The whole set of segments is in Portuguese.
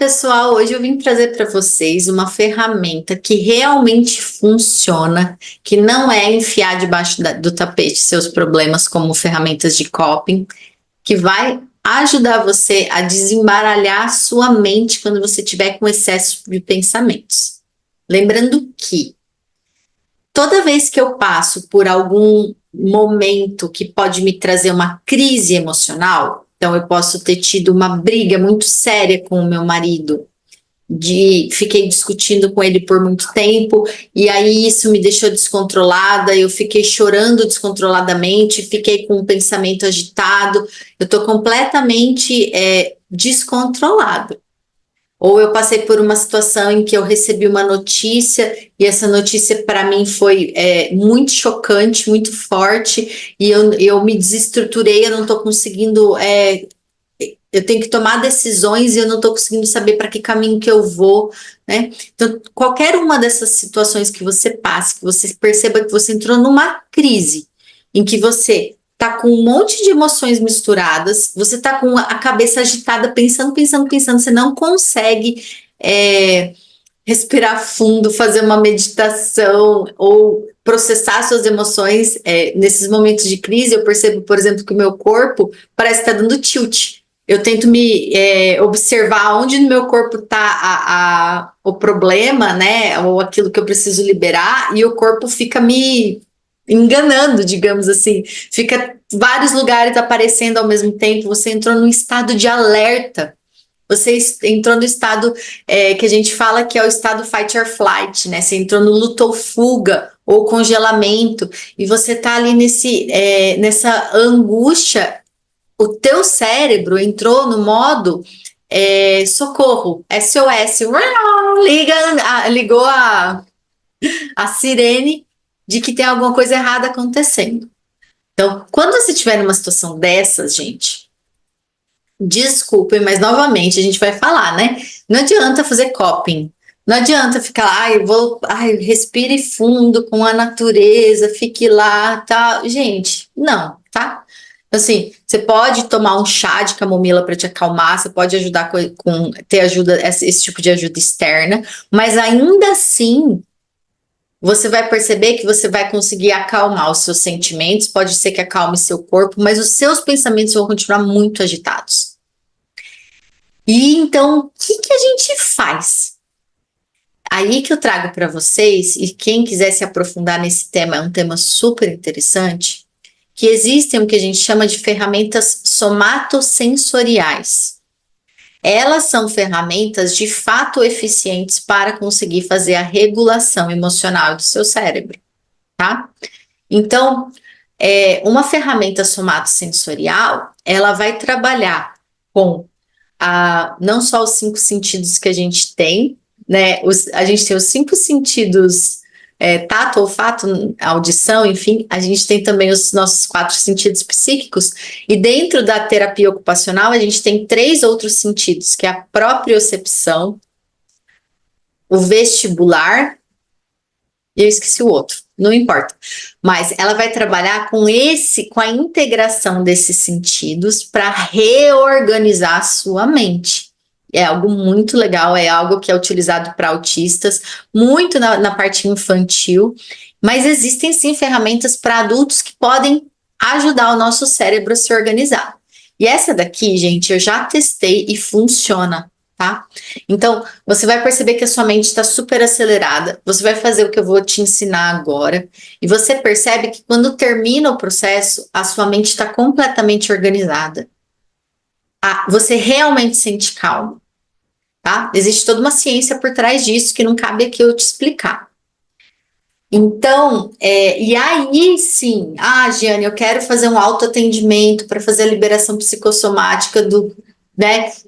pessoal, hoje eu vim trazer para vocês uma ferramenta que realmente funciona, que não é enfiar debaixo do tapete seus problemas como ferramentas de coping, que vai ajudar você a desembaralhar a sua mente quando você tiver com excesso de pensamentos. Lembrando que toda vez que eu passo por algum momento que pode me trazer uma crise emocional, então eu posso ter tido uma briga muito séria com o meu marido, fiquei discutindo com ele por muito tempo, e aí isso me deixou descontrolada, eu fiquei chorando descontroladamente, fiquei com um pensamento agitado, eu estou completamente descontrolada. Ou eu passei por uma situação em que eu recebi uma notícia e essa notícia para mim foi muito chocante, muito forte, e eu me desestruturei, eu não estou conseguindo, eu tenho que tomar decisões e eu não estou conseguindo saber para que caminho que eu vou, né? Então, qualquer uma dessas situações que você passe, que você perceba que você entrou numa crise, em que você tá com um monte de emoções misturadas, você tá com a cabeça agitada, pensando, você não consegue respirar fundo, fazer uma meditação ou processar suas emoções. Nesses momentos de crise, eu percebo, por exemplo, que o meu corpo parece estar dando tilt. Eu tento me observar onde no meu corpo está o problema, né, ou aquilo que eu preciso liberar, e o corpo fica me enganando, digamos assim, fica vários lugares aparecendo ao mesmo tempo, você entrou num estado de alerta, você entrou no estado que a gente fala que é o estado fight or flight, né, você entrou no luto ou fuga, ou congelamento, e você tá ali nessa angústia, o teu cérebro entrou no modo socorro, SOS, ligou a sirene de que tem alguma coisa errada acontecendo. Então, quando você estiver numa situação dessas, gente, desculpem, mas novamente a gente vai falar, né? Não adianta fazer coping. Não adianta ficar lá, respire fundo com a natureza, fique lá, tá? Gente, não, tá? Assim, você pode tomar um chá de camomila para te acalmar, você pode ajudar ter ajuda, esse tipo de ajuda externa, mas ainda assim, você vai perceber que você vai conseguir acalmar os seus sentimentos, pode ser que acalme seu corpo, mas os seus pensamentos vão continuar muito agitados. E então, o que a gente faz? Aí que eu trago para vocês, e quem quiser se aprofundar nesse tema, é um tema super interessante, que existem o que a gente chama de ferramentas somatosensoriais. Elas são ferramentas de fato eficientes para conseguir fazer a regulação emocional do seu cérebro, tá? Então, uma ferramenta somatosensorial, ela vai trabalhar com não só os 5 sentidos que a gente tem, né? A gente tem os 5 sentidos, tato, olfato, audição, enfim, a gente tem também os nossos 4 sentidos psíquicos, e dentro da terapia ocupacional a gente tem 3 outros sentidos, que é a propriocepção, o vestibular, e eu esqueci o outro, não importa, mas ela vai trabalhar com a integração desses sentidos para reorganizar a sua mente. É algo muito legal, é algo que é utilizado para autistas, muito na parte infantil, mas existem sim ferramentas para adultos que podem ajudar o nosso cérebro a se organizar. E essa daqui, gente, eu já testei e funciona, tá? Então, você vai perceber que a sua mente está super acelerada, você vai fazer o que eu vou te ensinar agora, e você percebe que quando termina o processo, a sua mente está completamente organizada. Você realmente sente calma. Tá? Existe toda uma ciência por trás disso que não cabe aqui eu te explicar. Então, e aí sim, Giane, eu quero fazer um autoatendimento para fazer a liberação psicossomática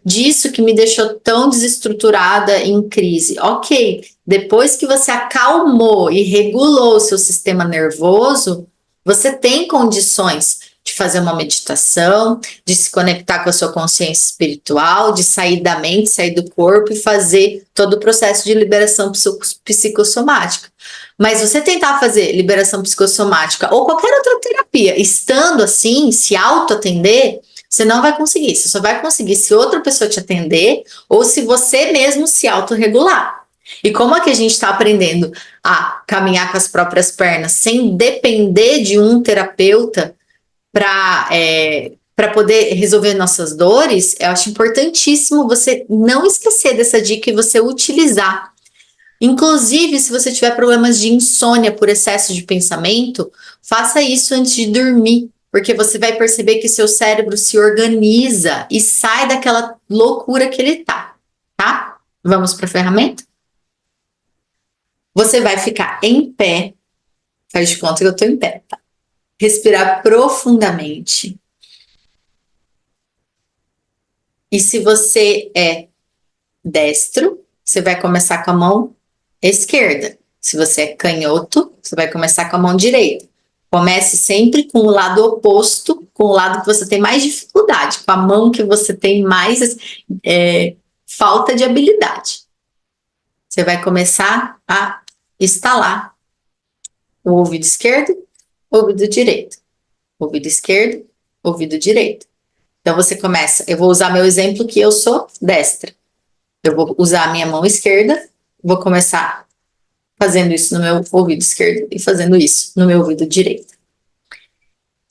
disso que me deixou tão desestruturada em crise. Ok, depois que você acalmou e regulou o seu sistema nervoso, você tem condições de fazer uma meditação, de se conectar com a sua consciência espiritual, de sair da mente, sair do corpo e fazer todo o processo de liberação psicossomática. Mas você tentar fazer liberação psicossomática ou qualquer outra terapia, estando assim, se auto-atender, Você não vai conseguir. Você só vai conseguir se outra pessoa te atender ou se você mesmo se autorregular. E como é que a gente está aprendendo a caminhar com as próprias pernas sem depender de um terapeuta para poder resolver nossas dores, eu acho importantíssimo você não esquecer dessa dica e você utilizar. Inclusive, se você tiver problemas de insônia por excesso de pensamento, faça isso antes de dormir, porque você vai perceber que seu cérebro se organiza e sai daquela loucura que ele tá? Vamos para a ferramenta? Você vai ficar em pé, faz de conta que eu estou em pé, tá? Respirar profundamente. E se você é destro, você vai começar com a mão esquerda. Se você é canhoto, você vai começar com a mão direita. Comece sempre com o lado oposto, com o lado que você tem mais dificuldade, com a mão que você tem mais falta de habilidade. Você vai começar a estalar o ouvido esquerdo, ouvido direito. Ouvido esquerdo, ouvido direito. Então você começa, eu vou usar meu exemplo que eu sou destra. Eu vou usar a minha mão esquerda, vou começar fazendo isso no meu ouvido esquerdo e fazendo isso no meu ouvido direito.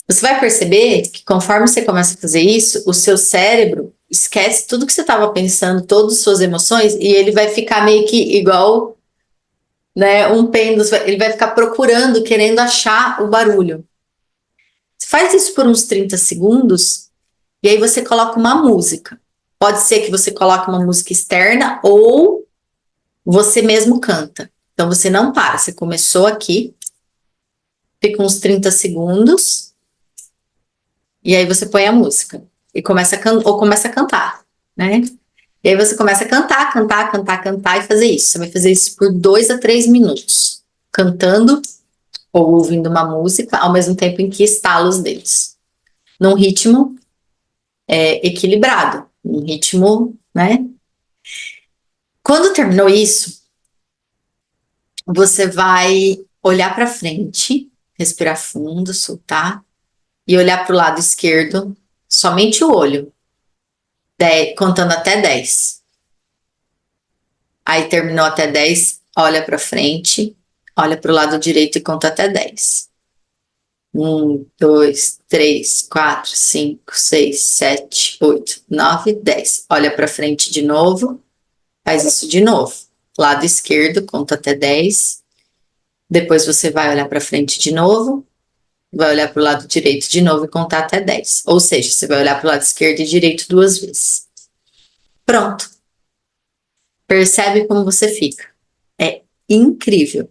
Você vai perceber que conforme você começa a fazer isso, o seu cérebro esquece tudo que você estava pensando, todas as suas emoções, e ele vai ficar meio que igual, né, um pêndulo, ele vai ficar procurando, querendo achar o barulho. Você faz isso por uns 30 segundos, e aí você coloca uma música. Pode ser que você coloque uma música externa ou você mesmo canta. Então você não para, você começou aqui, fica uns 30 segundos, e aí você põe a música e começa a cantar, né? E aí você começa a cantar e fazer isso. Você vai fazer isso por 2 a 3 minutos, cantando ou ouvindo uma música, ao mesmo tempo em que estala os dedos. Num ritmo equilibrado, num ritmo, né? Quando terminou isso, você vai olhar para frente, respirar fundo, soltar, e olhar para o lado esquerdo, somente o olho, contando até 10. Aí terminou até 10, olha para frente, olha para o lado direito e conta até 10. 1, 2, 3, 4, 5, 6, 7, 8, 9, 10. Olha para frente de novo, faz isso de novo. Lado esquerdo, conta até 10. Depois você vai olhar para frente de novo, vai olhar para o lado direito de novo e contar até 10. Ou seja, você vai olhar para o lado esquerdo e direito 2 vezes. Pronto. Percebe como você fica. É incrível.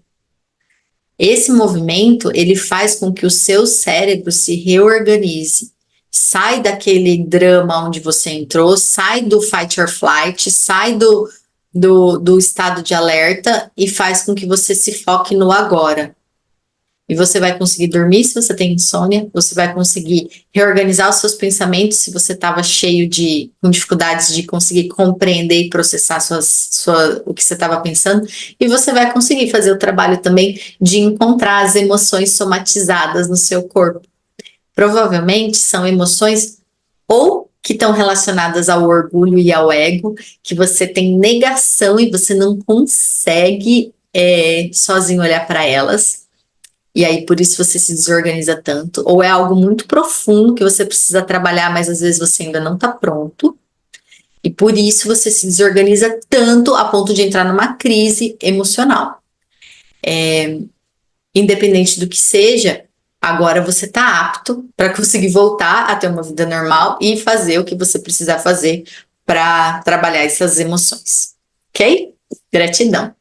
Esse movimento, ele faz com que o seu cérebro se reorganize. Sai daquele drama onde você entrou, sai do fight or flight, sai do estado de alerta e faz com que você se foque no agora. E você vai conseguir dormir se você tem insônia, você vai conseguir reorganizar os seus pensamentos se você estava cheio com dificuldades de conseguir compreender e processar o que você estava pensando, e você vai conseguir fazer o trabalho também de encontrar as emoções somatizadas no seu corpo. Provavelmente são emoções ou que estão relacionadas ao orgulho e ao ego, que você tem negação e você não consegue sozinho olhar para elas. E aí, por isso você se desorganiza tanto. Ou é algo muito profundo que você precisa trabalhar, mas às vezes você ainda não está pronto. E por isso você se desorganiza tanto a ponto de entrar numa crise emocional. Independente do que seja, agora você está apto para conseguir voltar a ter uma vida normal e fazer o que você precisar fazer para trabalhar essas emoções. Ok? Gratidão.